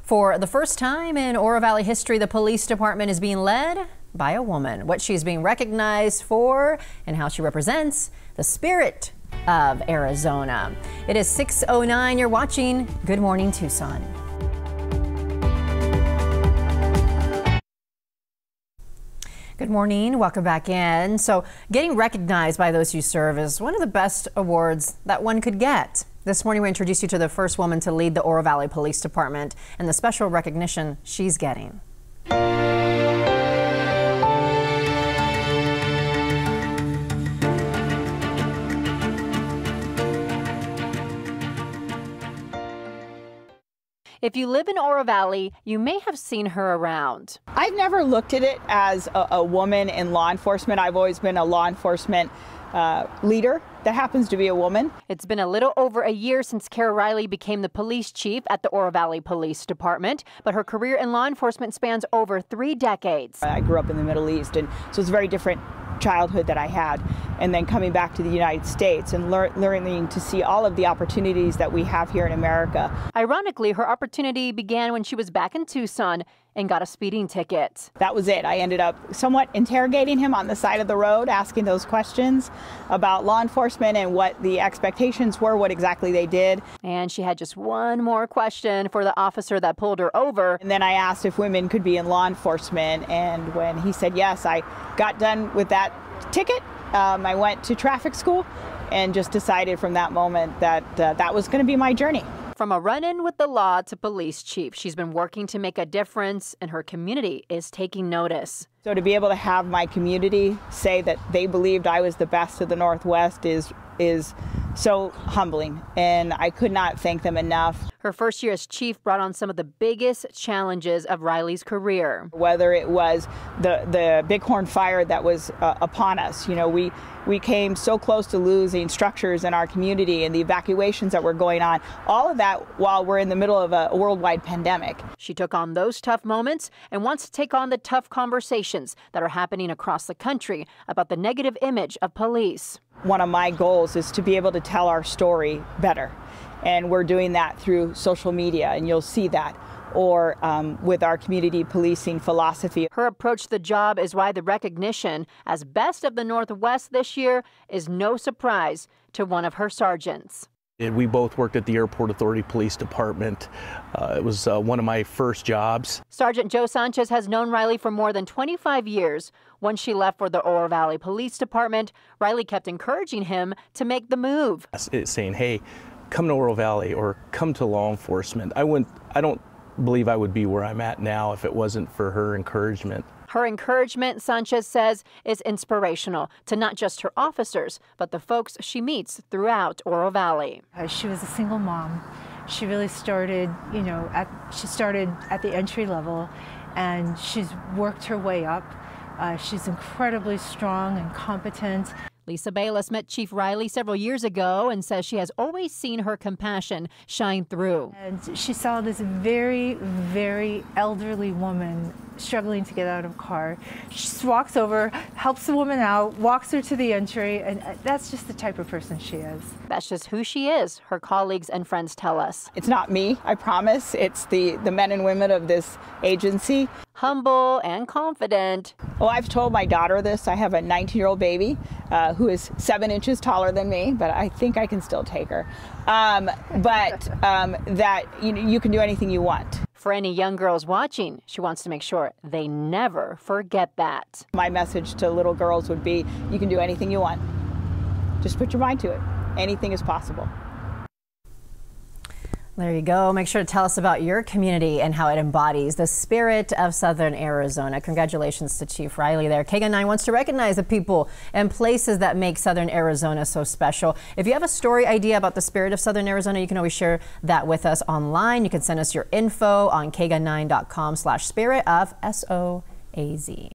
For the first time in Oro Valley history, the police department is being led by a woman. What she's being recognized for and how she represents the spirit of Arizona. It is 6:09. You're watching Good Morning Tucson. Good morning. Welcome back in. So getting recognized by those you serve is one of the best awards that one could get. This morning we introduce you to the first woman to lead the Oro Valley Police Department and the special recognition she's getting. If you live in Oro Valley, you may have seen her around. I've never looked at it as a woman in law enforcement. I've always been a law enforcement leader that happens to be a woman. It's been a little over a year since Kara Riley became the police chief at the Oro Valley Police Department, but her career in law enforcement spans over 3 decades. I grew up in the Middle East, and so it's a very different childhood that I had, and then coming back to the United States and learning to see all of the opportunities that we have here in America. Ironically, her opportunity began when she was back in Tucson and got a speeding ticket. That was it. I ended up somewhat interrogating him on the side of the road, asking those questions about law enforcement and what the expectations were, what exactly they did. And she had just one more question for the officer that pulled her over. And then I asked if women could be in law enforcement, and when he said yes, I got done with that ticket. I went to traffic school and just decided from that moment that that was going to be my journey. From a run-in with the law to police chief, she's been working to make a difference, and her community is taking notice. So to be able to have my community say that they believed I was the best of the Northwest is so humbling, and I could not thank them enough. Her first year as chief brought on some of the biggest challenges of Riley's career. Whether it was the Bighorn fire that was upon us, you know, we came so close to losing structures in our community, and the evacuations that were going on, all of that while we're in the middle of a worldwide pandemic. She took on those tough moments and wants to take on the tough conversations that are happening across the country about the negative image of police. One of my goals is to be able to tell our story better, and we're doing that through social media, and you'll see that, or with our community policing philosophy. Her approach to the job is why the recognition as Best of the Northwest this year is no surprise to one of her sergeants. We both worked at the Airport Authority Police Department. It was one of my first jobs. Sergeant Joe Sanchez has known Riley for more than 25 years. Once she left for the Oro Valley Police Department, Riley kept encouraging him to make the move. Saying, hey, come to Oro Valley or come to law enforcement. I don't believe I would be where I'm at now if it wasn't for her encouragement. Her encouragement, Sanchez says, is inspirational to not just her officers, but the folks she meets throughout Oro Valley. She was a single mom. She really started, she started at the entry level, and she's worked her way up. She's incredibly strong and competent. Lisa BAYLESS met Chief Riley several years ago and says she has always seen her compassion shine through. And she saw this very, very elderly woman struggling to get out of a car. She just walks over, helps the woman out, walks her to the entry, and that's just the type of person she is. That's just who she is, her colleagues and friends tell us. It's not me, I promise. It's the men and women of this agency. Humble and confident. Well, I've told my daughter this. I have a 19-year-old baby who is 7 inches taller than me, but I think I can still take her. That you can do anything you want. For any young girls watching, she wants to make sure they never forget that. My message to little girls would be, you can do anything you want. Just put your mind to it. Anything is possible. There you go. Make sure to tell us about your community and how it embodies the spirit of Southern Arizona. Congratulations to Chief Riley there. KGUN 9 wants to recognize the people and places that make Southern Arizona so special. If you have a story idea about the spirit of Southern Arizona, you can always share that with us online. You can send us your info on kgun9.com/spirit of SOAZ.